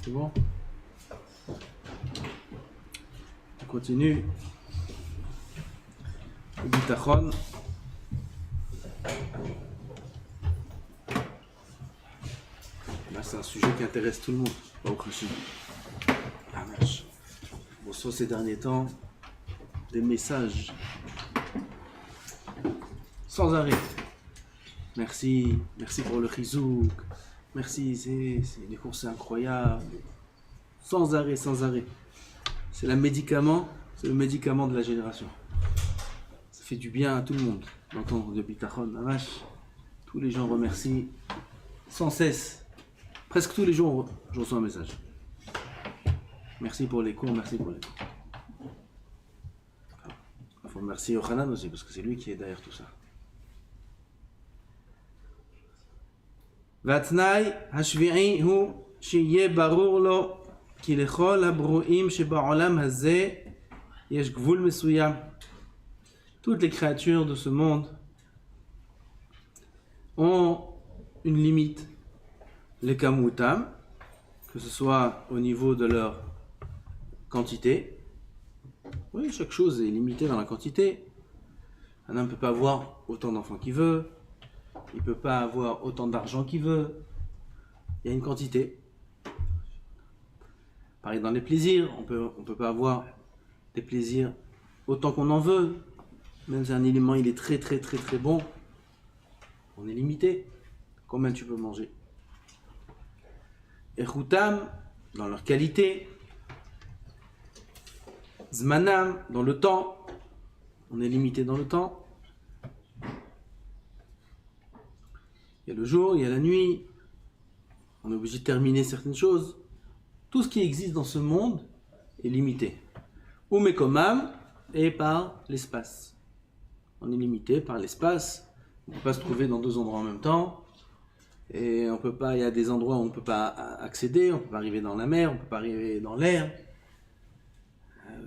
C'est bon? On continue. Le bitachon. Là, c'est un sujet qui intéresse tout le monde. Pas au crochet. Ah, vache. On reçoit ces derniers temps des messages sans arrêt. Merci pour le chizouk. Merci, les cours, c'est incroyable. Sans arrêt. C'est le médicament de la génération. Ça fait du bien à tout le monde d'entendre le bitachon. La vache. Tous les gens remercient sans cesse. Presque tous les jours, je reçois un message. Merci pour les cours. Il faut remercier Yochanan aussi, parce que c'est lui qui est derrière tout ça. והתנאי השביעי הוא שיהיה ברור לו כי לכל הברואים שבעולם הזה יש גבול מסוים. Toutes les créatures de ce monde ont une limite. Les kamutam, que ce soit au niveau de leur quantité. Oui, chaque chose est limitée dans la quantité. Un homme ne peut pas avoir autant d'enfants qu'il veut. Il ne peut pas avoir autant d'argent qu'il veut. Il y a une quantité. Pareil dans les plaisirs, on peut pas avoir des plaisirs autant qu'on en veut. Même si un élément il est très bon, on est limité. Combien tu peux manger? Et Routam, dans leur qualité. Zmanam, dans le temps. On est limité dans le temps. Il y a le jour, il y a la nuit. On est obligé de terminer certaines choses. Tout ce qui existe dans ce monde est limité. Ou mekomam, et par l'espace. On est limité par l'espace. On ne peut pas se trouver dans deux endroits en même temps. Et on peut pas, il y a des endroits où on ne peut pas accéder. On ne peut pas arriver dans la mer, on ne peut pas arriver dans l'air.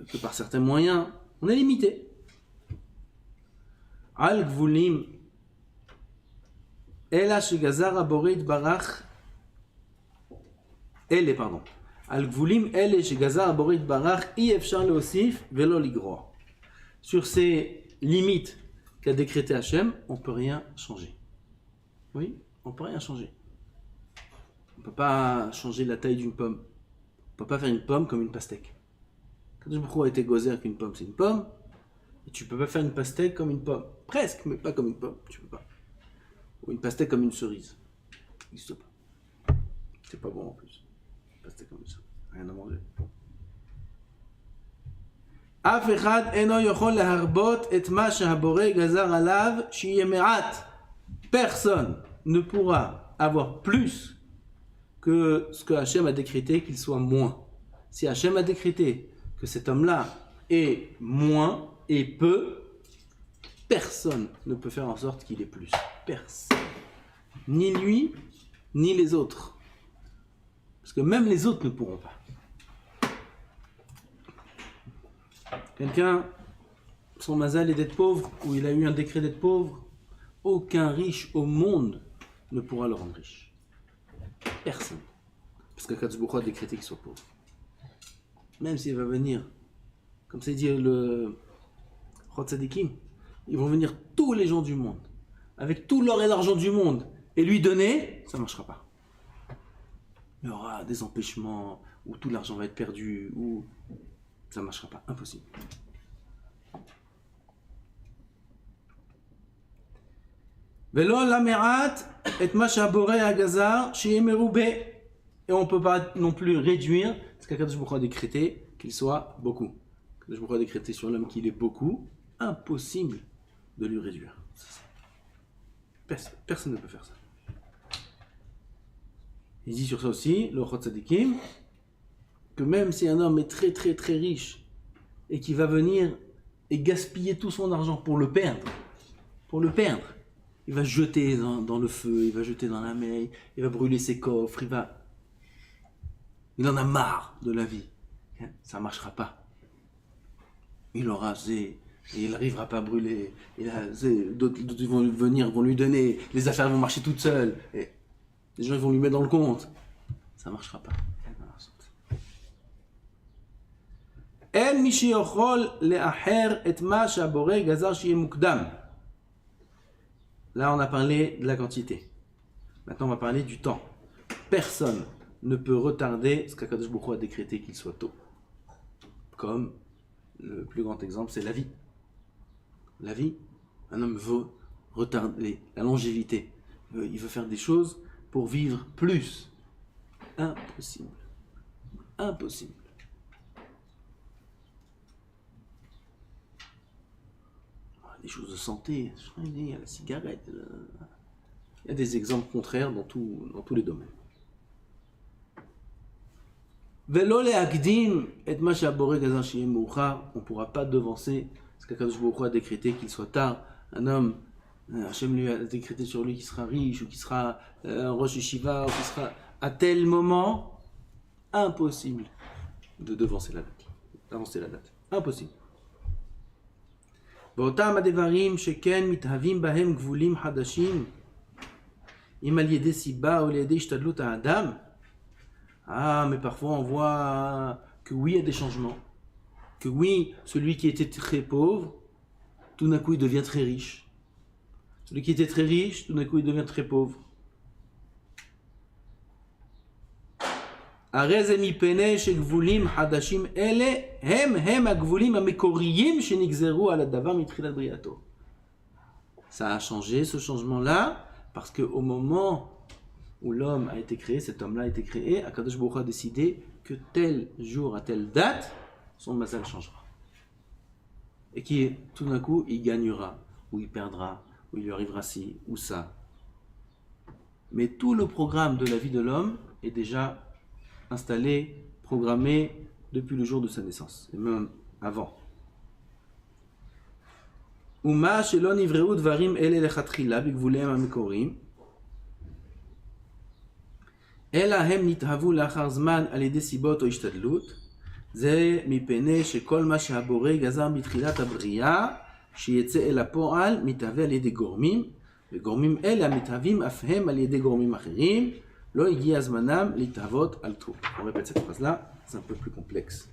Que par certains moyens. On est limité. Al-Gvulim. Ela shegazar abore yitbarach Al-Gvulim ele shegazar abore yitbarach i efshar leosif velo ligroa. Sur ces limites qu'a décrété Hachem, on ne peut rien changer. Oui, on ne peut rien changer. On ne peut pas changer la taille d'une pomme. On ne peut pas faire une pomme comme une pastèque. Quand je me a été gozer qu'une pomme, c'est une pomme. Et tu ne peux pas faire une pastèque comme une pomme. Presque, mais pas comme une pomme. Tu peux pas. Ou une pastèque comme une cerise. Il n'existe pas. C'est pas bon en plus. Une pastèque comme ça. Rien à manger. אף אחד אינו יכול להרבות את מה שהבורא גזר עליו שיהיה מעט. Personne ne pourra avoir plus que ce que Hachem a décrété qu'il soit moins. Si Hachem a décrété que cet homme-là est moins et peu, personne ne peut faire en sorte qu'il ait plus. Personne. Ni lui, ni les autres. Parce que même les autres ne pourront pas. Quelqu'un, son mazal est d'être pauvre, ou il a eu un décret d'être pauvre, aucun riche au monde ne pourra le rendre riche. Personne. Parce que Kadosh Baruch Hu a décrété qu'il soit pauvre. Même s'il va venir, comme c'est dit le Chod Tzadikim, ils vont venir tous les gens du monde, avec tout l'or et l'argent du monde, et lui donner, ça ne marchera pas. Il y aura des empêchements, où tout l'argent va être perdu, ou ça ne marchera pas, impossible. Velo lamerat et mashabore agazar chez Meroubé. Et on ne peut pas non plus réduire ce qu'Akadosh Baruch Hu a décrété qu'il soit beaucoup. Akadosh Baruch Hu a décrété sur l'homme qu'il est beaucoup, impossible de lui réduire. Personne ne peut faire ça. Il dit sur ça aussi, le Chod Tzadikim, que même si un homme est très riche et qu'il va venir et gaspiller tout son argent pour le perdre, il va jeter dans le feu, il va jeter dans la mer, il va brûler ses coffres, il en a marre de la vie. Ça ne marchera pas. Il aura et il n'arrivera pas à brûler. D'autres vont venir, vont lui donner, les affaires vont marcher toutes seules. Et les gens vont lui mettre dans le compte. ça ne marchera pas. אין מי שיכול לאחר את מה שהבורא גזר שיהיה מוקדם. Là, on a parlé de la quantité. Maintenant, on va parler du temps. Personne ne peut retarder ce qu'Akadosh Baruch Hu a décrété qu'il soit tôt. Comme le plus grand exemple, c'est la vie. La vie, un homme veut retarder la longévité. Il veut faire des choses pour vivre plus. Impossible. Impossible. Des choses de santé, il y a la cigarette, il y a des exemples contraires dans tous les domaines. On ne pourra pas devancer ce qu'Akadosh Baruch Hu a décrété qu'il soit tard. Un homme, Hachem lui a décrété sur lui qu'il sera riche, ou qu'il sera Rosh Yeshiva, ou qu'il sera à tel moment, impossible de devancer la date, d'avancer la date. Impossible. באותם הדברים שכן מתהווים בהם גבולים חדשים, אם על ידי סיבה או על ידי השתדלות האדם, mais parfois on voit que oui, il y a des changements. Que oui, celui qui était très pauvre, tout d'un coup il devient très riche. Celui qui était très riche, tout d'un coup il devient très pauvre. הרי זה מפני שגבולים חדשים אלה הם הגבולים המקוריים שנגזרו על הדבר מתחילת בריאתו. Ça a changé, ce changement-là, parce qu'au moment où l'homme a été créé, cet homme-là a été créé, Akadosh Baruch Hu a décidé que tel jour à telle date, son mazal changera. Et qui tout d'un coup, il gagnera, ou il perdra, ou il lui arrivera ci, ou ça. Mais tout le programme de la vie de l'homme est déjà installé, programmé depuis le jour de sa naissance, et même avant. ומה שלא נבראו דברים אלה לכתחילה בגבוליהם המקוריים, אלא הם נתהוו לאחר זמן על ידי סיבות או השתדלות, זה מפני שכל מה שהבורא גזר בתחילת הבריאה, שיצא אל הפועל, מתהווה על ידי גורמים, וגורמים אלה המתהווים אף הם על ידי גורמים אחרים, לא הגיע זמנם להתהוות על טוב. On répète cette phrase-là, c'est un peu plus complexe.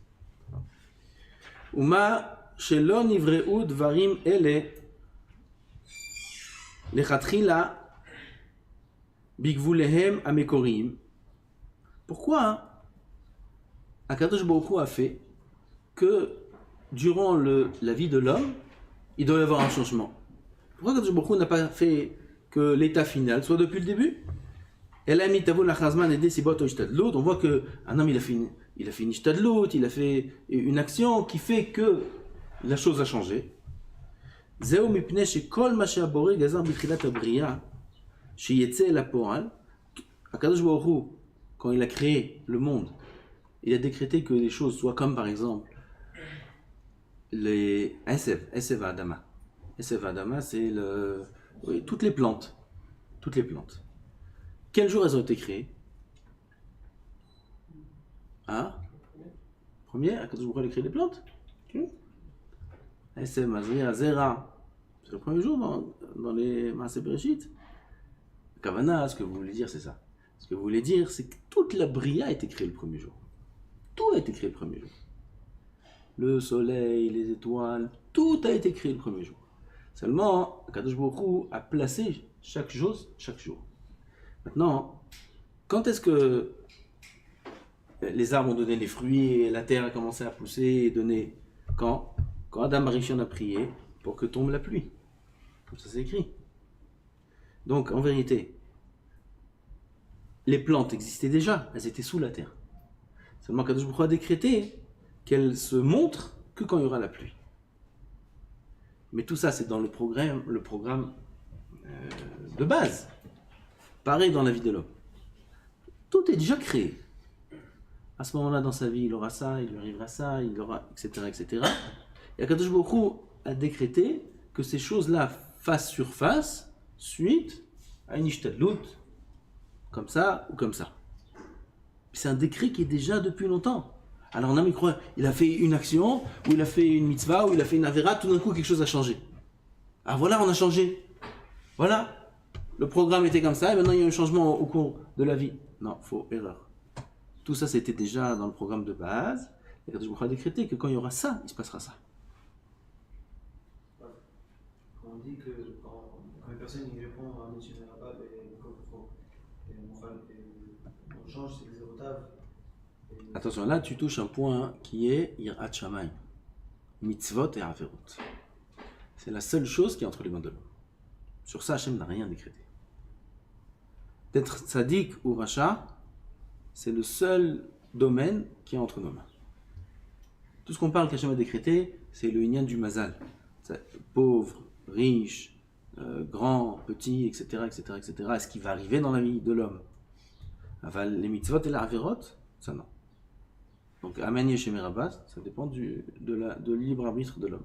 ומה שלא נבראו דברים אלה לכתחילה בגבוליהם המקוריים. Pourquoi Akadosh Baruch Hu a fait que durant la vie de l'homme, il doit y avoir un changement? Pourquoi Akadosh Baruch Hu n'a pas fait que l'état final soit depuis le début? On voit qu'un homme il a fait une ishtadlut, il a fait une action qui fait que la chose a changé. זהו מפני שכל מה שהבורא גזר בתחילת הבריאה שיצא אל הפועל, הקדוש ברוך הוא, quand il a créé le monde, il a décrété que les choses soient comme par exemple les Esev Adama. Esev Adama, c'est toutes les plantes. Toutes les plantes. Quel jour elles ont été créées? Premier, Akadosh Baruch Hu a créé les plantes. Esev Mazria Zera. C'est le premier jour dans les Maaseh Bereshit. Kavana, ce que vous voulez dire, c'est ça. Ce que vous voulez dire, c'est que toute la Bria a été créée le premier jour. Tout a été créé le premier jour. Le soleil, les étoiles, tout a été créé le premier jour. Seulement, Akadosh Baruch Hu a placé chaque chose chaque jour. Maintenant, quand est-ce que les arbres ont donné les fruits et la terre a commencé à pousser et donner? Quand Adam Arishon a prié pour que tombe la pluie. Comme ça c'est écrit. Donc en vérité, les plantes existaient déjà, elles étaient sous la terre. Seulement Kadosh Baruch Hu a décrété qu'elles se montrent que quand il y aura la pluie. Mais tout ça c'est dans le programme de base. Pareil dans la vie de l'homme. Tout est déjà créé. À ce moment-là dans sa vie, il aura ça, il lui arrivera ça, il aura, etc. etc. Et Akadosh Baruch Hu a décrété que ces choses-là fassent surface suite à une ishtadlut, comme ça ou comme ça. C'est un décret qui est déjà depuis longtemps. Alors on a mis croire, il a fait une action, ou il a fait une mitzvah, ou il a fait une avéra, tout d'un coup quelque chose a changé. Ah voilà, on a changé. Voilà, le programme était comme ça, et maintenant il y a un changement au cours de la vie. Non, faux, erreur. Tout ça, c'était déjà dans le programme de base. Et Akadosh Baruch Hu a décrété que quand il y aura ça, il se passera ça. On dit que quand une personne y répond à un étudiant arabe et on change ses zérotaves. Attention, là tu touches un point qui est Yirat Shamayim, mitzvot et averot. C'est la seule chose qui est entre les mains de l'homme. Sur ça, Hachem n'a rien décrété. D'être tzaddik ou racha, c'est le seul domaine qui est entre nos mains. Tout ce qu'on parle qu'Hachem a décrété, c'est le inyan du mazal. Pauvre, riche, grand, petit, etc., etc., etc. Est-ce qui va arriver dans la vie de l'homme? Les mitzvot et la averot, ça non. Donc, Amen Yeshem Rabat, ça dépend de libre arbitre de l'homme.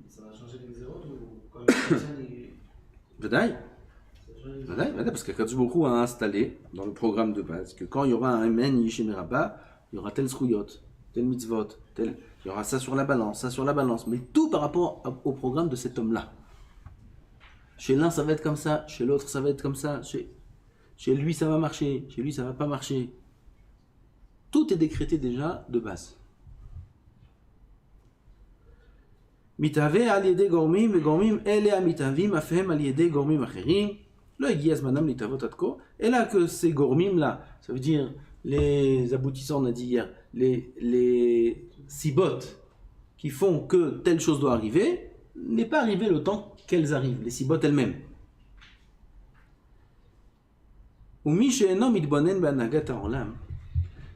Ça va changer les zéros ou quand une personne est. Vadaï, parce qu'Akadosh Baruch Hu a installé dans le programme de base que quand il y aura un Amen Yeshem Rabat, il y aura tel zruyot, tel mitzvot, il y aura ça sur la balance, mais tout par rapport au programme de cet homme-là. Chez l'un, ça va être comme ça, chez l'autre, ça va être comme ça, chez lui, ça va marcher, chez lui, ça va pas marcher. Tout est décrété déjà de base. Mitave al yede gormim וגורמים אלה המתהווים אף הם על ידי גורמים אחרים לא הגיע זמנם להתהוות עד כה אלא que ces gormim là, ça veut dire les aboutissants, on a dit hier, les sibot qui font que telle chose doit arriver, n'est pas arrivé le temps qu'elles arrivent, les sibot elles-mêmes. ומי שאינו מתבונן בהנהגת העולם,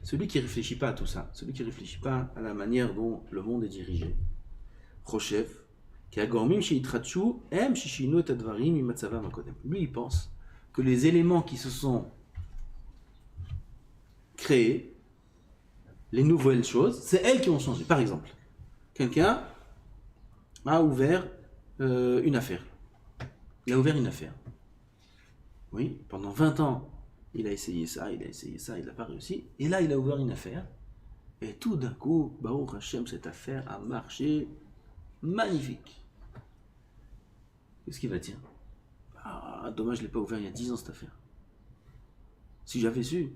celui qui ne réfléchit pas à tout ça, celui qui ne réfléchit pas à la manière dont le monde est dirigé, Rochev, qui a gormim sheitratchu, em shishinu et advarim imatzavam akodem. Lui, il pense que les éléments qui se sont créés, les nouvelles choses, c'est elles qui ont changé. Par exemple, quelqu'un a ouvert une affaire. Il a ouvert une affaire. Oui, pendant 20 ans, il a essayé ça, il n'a pas réussi. Et là, il a ouvert une affaire. Et tout d'un coup, Baruch Hashem, cette affaire a marché magnifique. Qu'est-ce qu'il va dire? Ah, dommage, je ne l'ai pas ouvert il y a 10 ans cette affaire. Si j'avais su.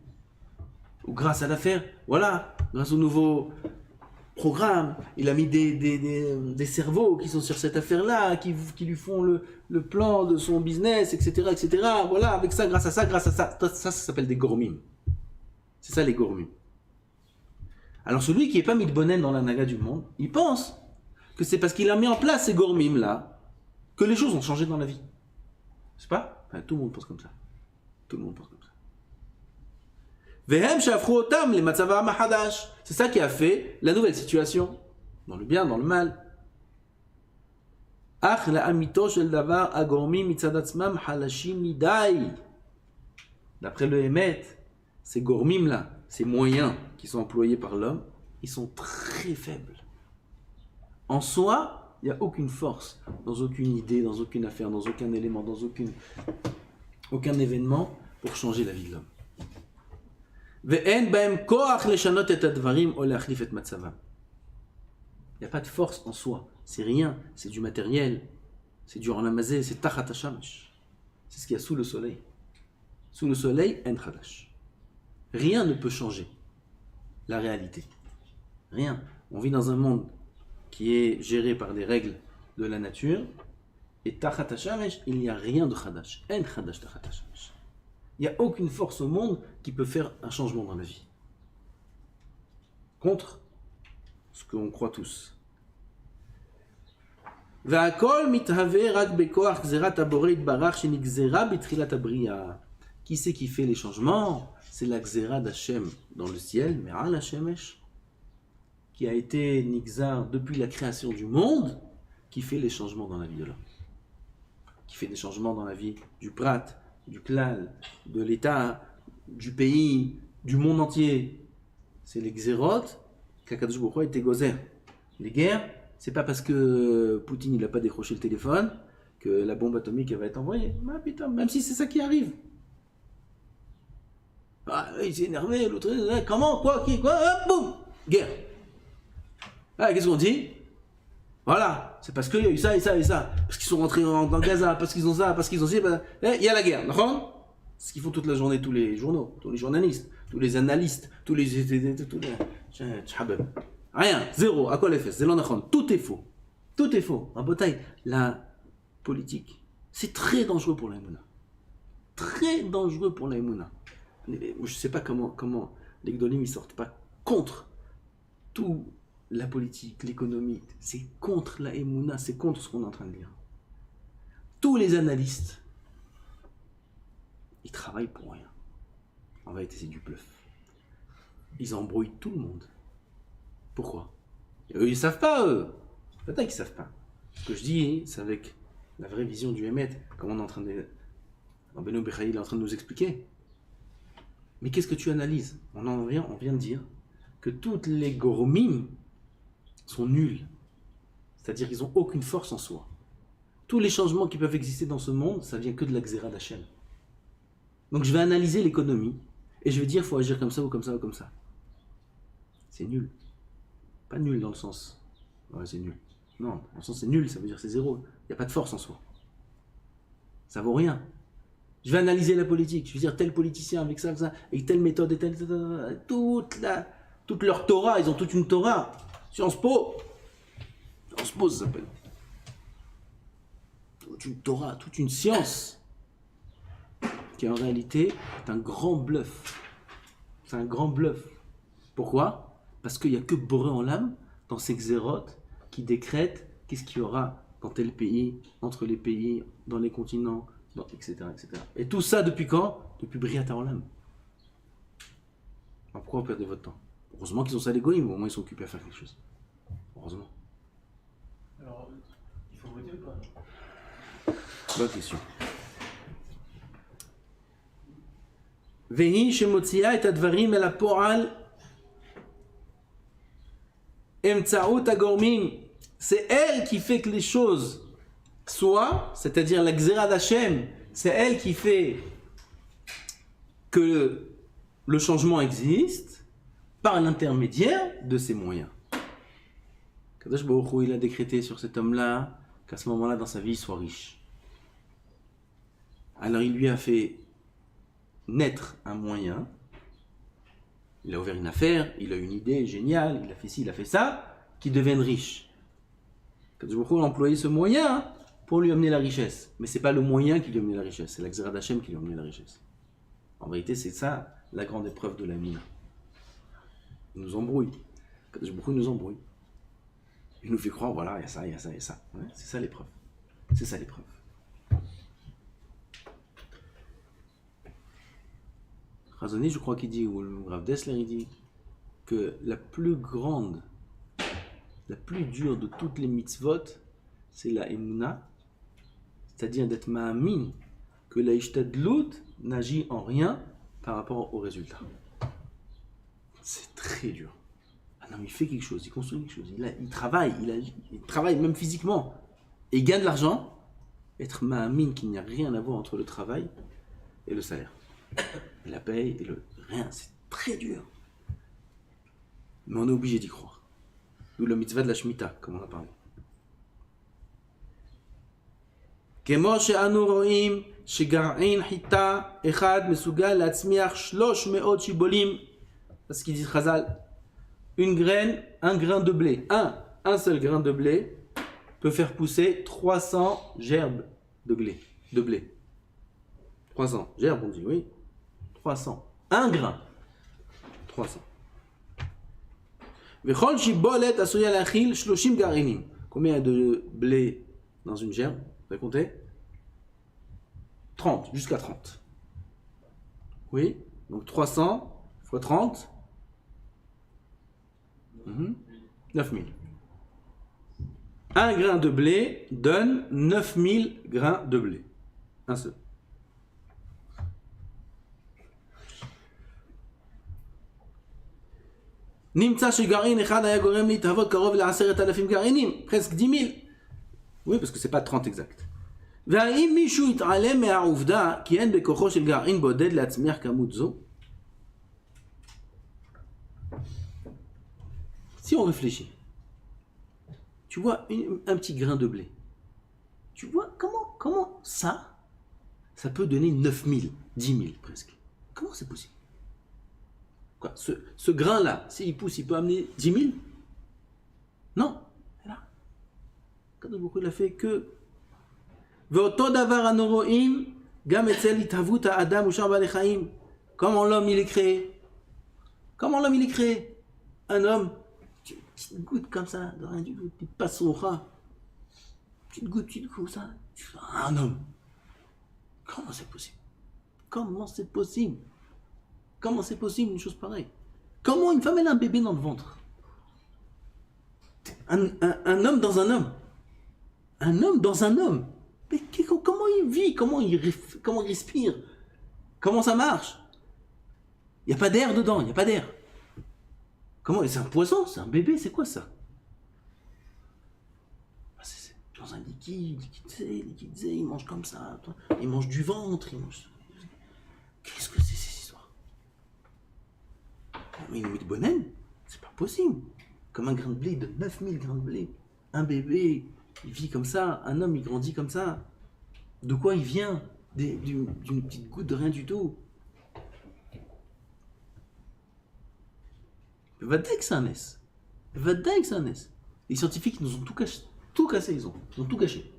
Ou grâce à l'affaire, voilà, grâce au nouveau programme, il a mis des cerveaux qui sont sur cette affaire-là, qui lui font le plan de son business, etc., etc. Voilà, avec ça, grâce à ça. Ça s'appelle des gormim. C'est ça les gormim. Alors celui qui n'est pas mitbonen dans la naga du monde, il pense que c'est parce qu'il a mis en place ces gormim-là que les choses ont changé dans la vie. C'est pas? Enfin, tout le monde pense comme ça. Tout le monde pense comme ça. C'est ça qui a fait la nouvelle situation, dans le bien, dans le mal. D'après le Hémet, ces gormim là, ces moyens qui sont employés par l'homme, ils sont très faibles. En soi, il n'y a aucune force, dans aucune idée, dans aucune affaire, dans aucun élément, dans aucun événement pour changer la vie de l'homme. Il n'y a pas de force en soi, c'est rien, c'est du matériel, c'est du ranamazé, c'est tachat hashamash. C'est ce qu'il y a sous le soleil. Sous le soleil, en chadash. Rien ne peut changer la réalité. Rien. On vit dans un monde qui est géré par des règles de la nature, et tachat hashamash, il n'y a rien de chadash. En chadash tachat hashamash. Il n'y a aucune force au monde qui peut faire un changement dans la vie. Contre ce qu'on croit tous. Qui c'est qui fait les changements? C'est la gzera d'Hachem dans le ciel, mais al Hashemesh, qui a été nixar depuis la création du monde, qui fait les changements dans la vie de l'homme. Qui fait des changements dans la vie du prat, du klal, de l'État, du pays, du monde entier. C'est les xérot qu'Akadosh Baruch Hu a été gozer. Les guerres, c'est pas parce que Poutine il a pas décroché le téléphone que la bombe atomique elle va être envoyée. Ah, putain, même si c'est ça qui arrive. Ah, il s'est énervé, l'autre, comment, quoi, qui, quoi, hop, boum, guerre. Ah, qu'est-ce qu'on dit? Voilà, c'est parce qu'il y a eu ça et ça et ça. Parce qu'ils sont rentrés dans Gaza, parce qu'ils ont ça, parce qu'ils ont ça. Il y a la guerre, d'accord? C'est ce qu'ils font toute la journée, tous les journaux, tous les journalistes. tous les analystes, tous les... Rien, zéro, à quoi les fesses, tout est faux. Tout est faux. Rabotai, la politique, c'est très dangereux pour l'aïmouna. Très dangereux pour l'aïmouna. Je ne sais pas comment les Gdolim ne sortent pas contre tout la politique, l'économie. C'est contre la l'aïmouna, c'est contre ce qu'on est en train de dire. Tous les analystes, ils travaillent pour rien. En vérité, c'est du bluff. Ils embrouillent tout le monde. Pourquoi? Eux, ils ne savent pas, eux. Peut-être qu'ils ne savent pas. Ce que je dis, c'est avec la vraie vision du Hémet, comme on est en train de... Benoît Bechaï est en train de nous expliquer. Mais qu'est-ce que tu analyses? On vient de dire que toutes les gormim sont nuls. C'est-à-dire qu'ils n'ont aucune force en soi. Tous les changements qui peuvent exister dans ce monde, ça vient que de la Xéra d'Hachem. Donc je vais analyser l'économie et je vais dire il faut agir comme ça ou comme ça ou comme ça. C'est nul. Pas nul dans le sens. Ouais, c'est nul. Non, dans le sens c'est nul, ça veut dire c'est zéro. Il n'y a pas de force en soi. Ça vaut rien. Je vais analyser la politique. Je vais dire tel politicien avec ça, avec telle méthode et telle. Toute leur Torah, ils ont toute une Torah. Sciences Po. Sciences Po, ça s'appelle. Toute une Torah, toute une science. Qui en réalité est un grand bluff. C'est un grand bluff. Pourquoi? Parce qu'il n'y a que Boré en l'âme dans ces xérotes qui décrètent qu'est-ce qu'il y aura dans tel pays, entre les pays, dans les continents, etc., etc. Et tout ça depuis quand? Depuis Briata en l'âme. Alors pourquoi vous perdez votre temps? Heureusement qu'ils ont ça les goïms, au moins ils sont occupés à faire quelque chose. Heureusement. Alors, il faut voter ou pas? Bonne question. Vehi shemotzia et advarim el hapo'al emtsaout hagormim. C'est elle qui fait que les choses soient, c'est-à-dire la Xéra d'Hachem, c'est elle qui fait que le changement existe par l'intermédiaire de ces moyens. Kadosh Baruch Hu, il a décrété sur cet homme-là qu'à ce moment-là dans sa vie il soit riche. Alors il lui a fait naître un moyen, il a ouvert une affaire, il a une idée géniale, il a fait ci, il a fait ça, qu'il devienne riche. Kadosh Baruch Hu a employé ce moyen pour lui amener la richesse. Mais ce n'est pas le moyen qui lui a amené la richesse, c'est la Xéra d'Hachem qui lui a amené la richesse. En vérité, c'est ça la grande épreuve de la mine. Il nous embrouille. Kadosh Baruch Hu nous embrouille. Il nous fait croire, voilà, il y a ça, il y a ça, il y a ça. Ouais, c'est ça l'épreuve. C'est ça l'épreuve. Razoni, je crois qu'il dit, ou le Rav Dessler, il dit que la plus grande, la plus dure de toutes les mitzvot, c'est la emuna, c'est-à-dire d'être ma'amin, que la ishtadlut n'agit en rien par rapport au résultat. C'est très dur. Ah non, mais il fait quelque chose, il construit quelque chose, il travaille, il travaille même physiquement, et il gagne de l'argent. Être ma'amin qu'il n'y a rien à voir entre le travail et le salaire. Et la paye et le rien, c'est très dur. Mais on est obligé d'y croire. D'où la mitzvah de la Shemitah, comme on a parlé. כמו שאנו רואים שגרעין חיטה אחד מסוגל להצמיח 300 שיבולים. Parce qu'il dit Chazal, un grain de blé, un seul grain de blé peut faire pousser 300 gerbes de blé. 300 gerbes, on dit, oui. 300. Un grain. 300. וכל שיבולת עשויה להכיל 30 גרעינים. Combien de blé dans une gerbe? Vous avez compté? 30, jusqu'à 30. Oui, donc 300 fois 30. 9000. Un grain de blé donne 9000 grains de blé. Un seul. נמצא שגרעין אחד היה גורם להתהוות קרוב ל10,000 גרעינים, presque 10,000. Oui, parce que c'est pas 30 exact. והאם מישהו יתעלם מהעובדה כי אין בכוחו של גרעין בודד להצמיח כמות זו? Si on réfléchit, tu vois un petit grain de blé. Tu vois comment ça peut donner 9000, 10 000 presque. Comment c'est possible? Quoi, ce grain-là, s'il pousse, il peut amener 10 000? Non. Et là, Kadosh Baruch Hu, il a fait que. Ve'oto davar anoroim, gam etzel itavut ha'adam u'shar ba'alei chaim. Comment l'homme il est créé? Comment l'homme il est créé? Un homme, petite goutte comme ça, de rien du tout, il passe son rat. Petite goutte, ça. Un homme. Comment c'est possible? Comment c'est possible? Comment c'est possible une chose pareille? Comment une femme elle a un bébé dans le ventre? Un homme dans un homme. Un homme dans un homme. Mais comment il vit? Comment il respire? Comment ça marche? Il n'y a pas d'air dedans, il n'y a pas d'air. Comment? C'est un poisson? C'est un bébé? C'est quoi ça? C'est dans un liquide, il mange comme ça. Il mange du ventre, il mange... Qu'est-ce que c'est ces histoires? Mais une de bonne, c'est pas possible. Comme un grain de blé, de 9000 grains de blé. Un bébé, il vit comme ça. Un homme, il grandit comme ça. De quoi il vient? D'une petite goutte de rien du tout. Vadaï que c'est un S. Vadaï que c'est un S. Les scientifiques nous ont tout caché. Tout cassé, ils ont tout caché.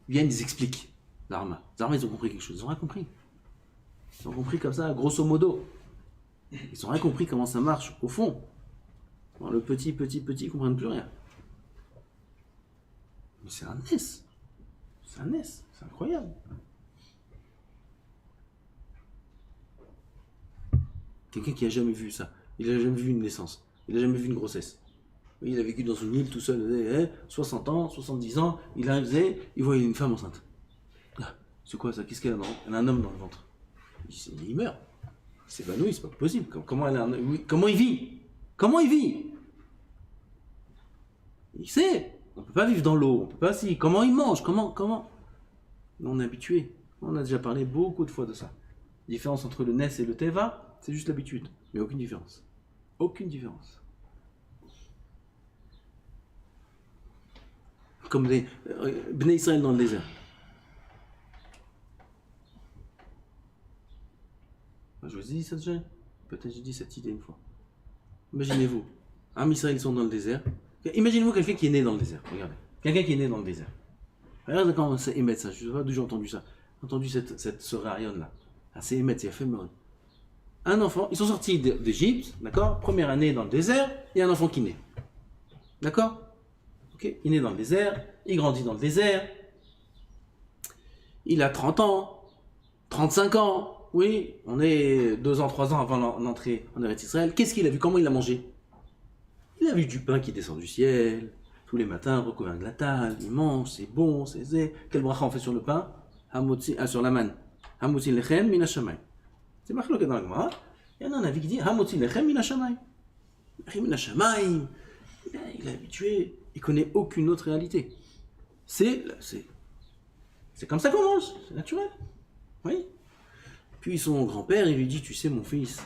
Ils viennent, ils expliquent. Zarma, ils ont compris quelque chose. Ils ont rien compris. Ils ont compris comme ça, grosso modo. Ils ont rien compris comment ça marche, au fond. Alors, le petit, ils comprennent plus rien. Mais c'est un S. C'est un S. C'est incroyable. Quelqu'un qui a jamais vu ça. Il n'a jamais vu une naissance. Il n'a jamais vu une grossesse. Il a vécu dans une île tout seul, 60 ans, 70 ans, il arrivait, il voyait une femme enceinte. Ah, c'est quoi ça? Qu'est-ce qu'elle a dans le ventre? Elle a un homme dans le ventre. Il meurt. Il s'évanouit, c'est pas possible. Comment il vit? Comment il vit? Il sait. On peut pas vivre dans l'eau, on peut pas si. Comment il mange? Comment? On est habitué. On a déjà parlé beaucoup de fois de ça. La différence entre le Nes et le Teva, c'est juste l'habitude. Mais aucune différence. Aucune différence. Comme les Bnei Israël dans le désert. Je vous ai dit ça déjà? Peut-être j'ai dit cette idée une fois. Imaginez-vous, Am Israël sont dans le désert. Imaginez-vous quelqu'un qui est né dans le désert. Regardez. Quelqu'un qui est né dans le désert. Regardez comment c'est émettre ça. Je ne sais pas d'où j'ai entendu ça. J'ai entendu ce rarion là. Ah, c'est émettre, c'est éphémère. Un enfant, ils sont sortis d'Égypte, d'accord? Première année dans le désert, il y a un enfant qui naît. D'accord? Ok? Il naît dans le désert, il grandit dans le désert. Il a 30 ans, 35 ans. Oui, on est 2 ans, 3 ans avant l'entrée en Eretz Israël. Qu'est-ce qu'il a vu? Comment il l'a mangé? Il a vu du pain qui descend du ciel, tous les matins, recouvert de la table, il mange, c'est bon, c'est zé. Quel bracha on fait sur le pain? Sur la manne. Hamotzi lechem min hashamayim. C'est marqué dans la Gemara. Il y en a un avis qui dit Hamotzi lechem min hashamayim. Min hashamayim. Il est habitué, il connaît aucune autre réalité. C'est comme ça qu'on mange, c'est naturel. Oui. Puis son grand-père, il lui dit, tu sais mon fils,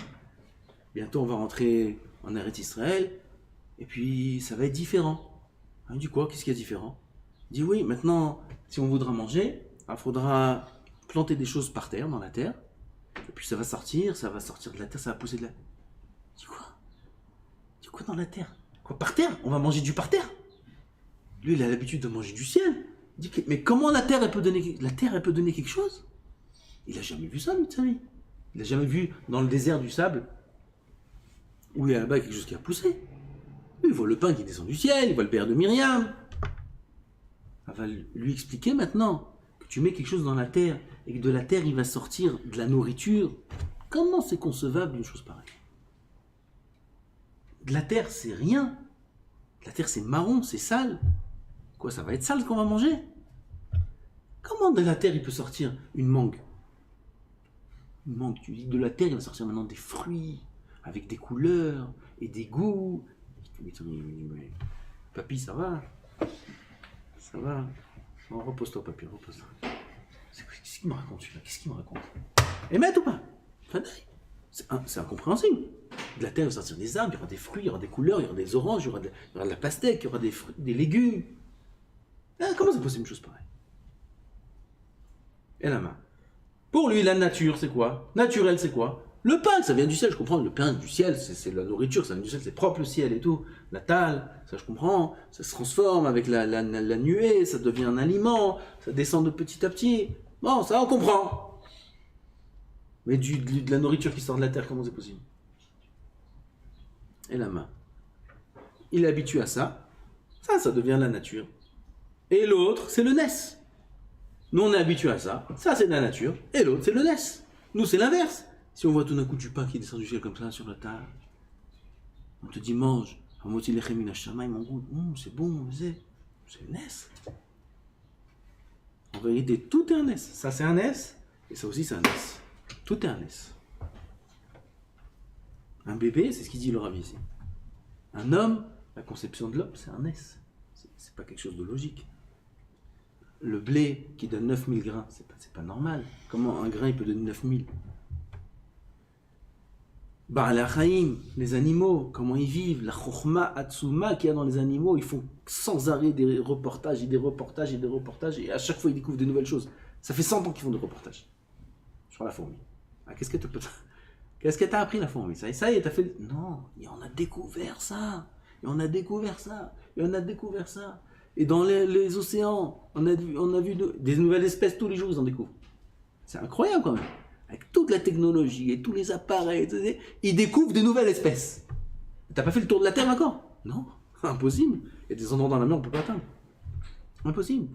bientôt on va rentrer en Eretz Israël, et puis ça va être différent. Il dit quoi? Qu'est-ce qu'il y a différent? Il dit oui, maintenant, si on voudra manger, il faudra planter des choses par terre, dans la terre, et puis ça va sortir de la terre, ça va pousser de la... Il dit quoi? Il dit quoi dans la terre? Quoi, par terre? On va manger du par terre? Lui, il a l'habitude de manger du ciel. Il dit, mais comment la terre, elle peut donner quelque chose? Il n'a jamais vu ça, lui, de sa vie. Il n'a jamais vu dans le désert du sable où il y a là-bas quelque chose qui a poussé. Lui, il voit le pain qui descend du ciel, il voit le père de Myriam. On va lui expliquer maintenant que tu mets quelque chose dans la terre et que de la terre, il va sortir de la nourriture. Comment c'est concevable une chose pareille? De la terre, c'est rien. La terre, c'est marron, c'est sale. Quoi, ça va être sale ce qu'on va manger? Comment de la terre, il peut sortir une mangue? Une mangue, tu dis de la terre, il va sortir maintenant des fruits, avec des couleurs et des goûts. Mais, papy, ça va? Ça va? Non, repose-toi, papy, repose-toi. Qu'est-ce qu'il me raconte, celui-là? Qu'est-ce qu'il me raconte? Émette ou pas? C'est incompréhensible. De la terre, il va sortir des arbres, il y aura des fruits, il y aura des couleurs, il y aura des oranges, il y aura de la pastèque, il y aura des fruits, des légumes. Ah, comment c'est possible une chose pareille? Et la main. Pour lui, la nature, c'est quoi? Naturel, c'est quoi? Le pain, ça vient du ciel, je comprends. Le pain du ciel, c'est la nourriture, ça vient du ciel, c'est propre le ciel et tout. La talle, ça je comprends. Ça se transforme avec la nuée, ça devient un aliment, ça descend de petit à petit. Bon, ça on comprend. Mais de la nourriture qui sort de la terre, comment c'est possible? Et la main. Il est habitué à ça. Ça devient la nature. Et l'autre, c'est le NES. Nous, on est habitué à ça. Ça, c'est de la nature. Et l'autre, c'est le NES. Nous, c'est l'inverse. Si on voit tout d'un coup du pain qui descend du ciel comme ça sur la table, on te dit mange. Mon goût, c'est bon, c'est le NES. En vérité, tout est un NES. Ça, c'est un NES. Et ça aussi, c'est un NES. Tout est un NES. Un bébé, c'est ce qu'il dit le Rav ici. Un homme, la conception de l'homme, c'est un NES. C'est pas quelque chose de logique. Le blé qui donne 9000 grains, c'est pas normal. Comment un grain il peut donner 9000? Les animaux, comment ils vivent, la chokhma atsuma qu'il y a dans les animaux, ils font sans arrêt des reportages et des reportages et des reportages, et à chaque fois ils découvrent de nouvelles choses. Ça fait 100 ans qu'ils font des reportages sur la fourmi. Ah, qu'est-ce que t'as appris la fourmi? Ça y est, t'as fait... Non, et on a découvert ça, et on a découvert ça, et on a découvert ça. Et dans les océans, on a vu des nouvelles espèces tous les jours, ils en découvrent. C'est incroyable quand même. Avec toute la technologie et tous les appareils, ils découvrent des nouvelles espèces. T'as pas fait le tour de la Terre encore? Non, impossible. Il y a des endroits dans la mer, on ne peut pas atteindre. Impossible.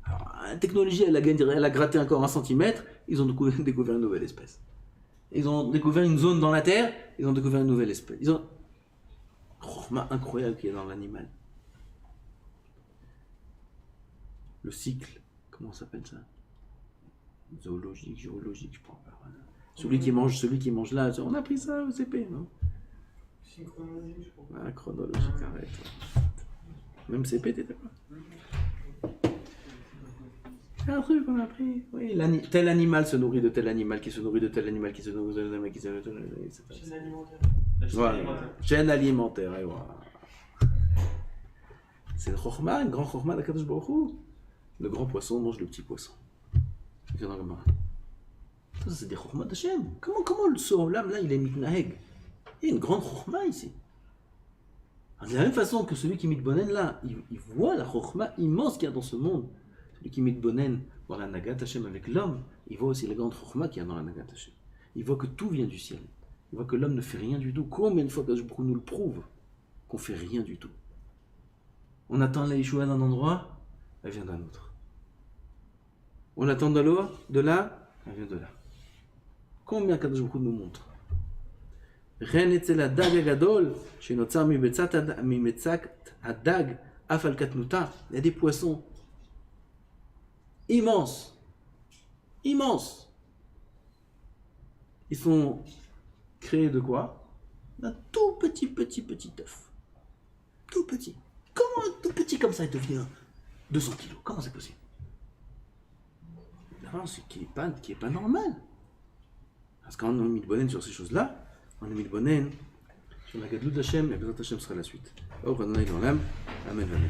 Alors, la technologie, elle a gratté encore 1 centimètre, ils ont découvert une nouvelle espèce. Ils ont découvert une zone dans la Terre, ils ont découvert une nouvelle espèce. Ils ont... incroyable qu'il y a dans l'animal. Le cycle, comment ça s'appelle ça? Zoologique, géologique, je crois. Celui qui mange là, on a pris ça au CP, non? Synchronologie, je crois. Ah, chronologique, arrête. Même CP, t'étais pas. C'est un truc qu'on a appris. Oui, tel animal se nourrit de tel animal, qui se nourrit de tel animal, qui se nourrit de tel animal, qui se nourrit de tel animal, etc. Chaîne alimentaire. Voilà. Chaîne alimentaire, et voilà. C'est le chokhma, une grande chokhma d'Akadosh Baruch Hu. Le grand poisson mange le petit poisson. Ça, c'est des chokhma d'Hachem. Comment ce olam là, il est mitnaheg? Il y a une grande chokhma ici. De la même façon que celui qui mitbonen là, il voit la chokhma immense qu'il y a dans ce monde. Celui qui mitbonen voit la nagat Hachem avec l'homme, il voit aussi la grande chokhma qu'il y a dans la nagat Hachem. Il voit que tout vient du ciel. Il voit que l'homme ne fait rien du tout. Combien de fois que je nous le prouve qu'on fait rien du tout? On attend la Yeshua d'un endroit, elle vient d'un autre. On attend de là, elle vient de là. Combien Kadosh Baruch Hu nous montre? Il y a des poissons immenses. Immenses. Ils sont créés de quoi? D'un tout petit œuf. Tout petit. Comment un tout petit comme ça il devient 200 kilos? Comment c'est possible? Non, c'est qui est pas normal. Parce qu'on a mis le bonen sur ces choses-là, on a mis le bonen sur la gadlut d'Hachem, et Bezrat Hachem sera la suite. Amen, amen.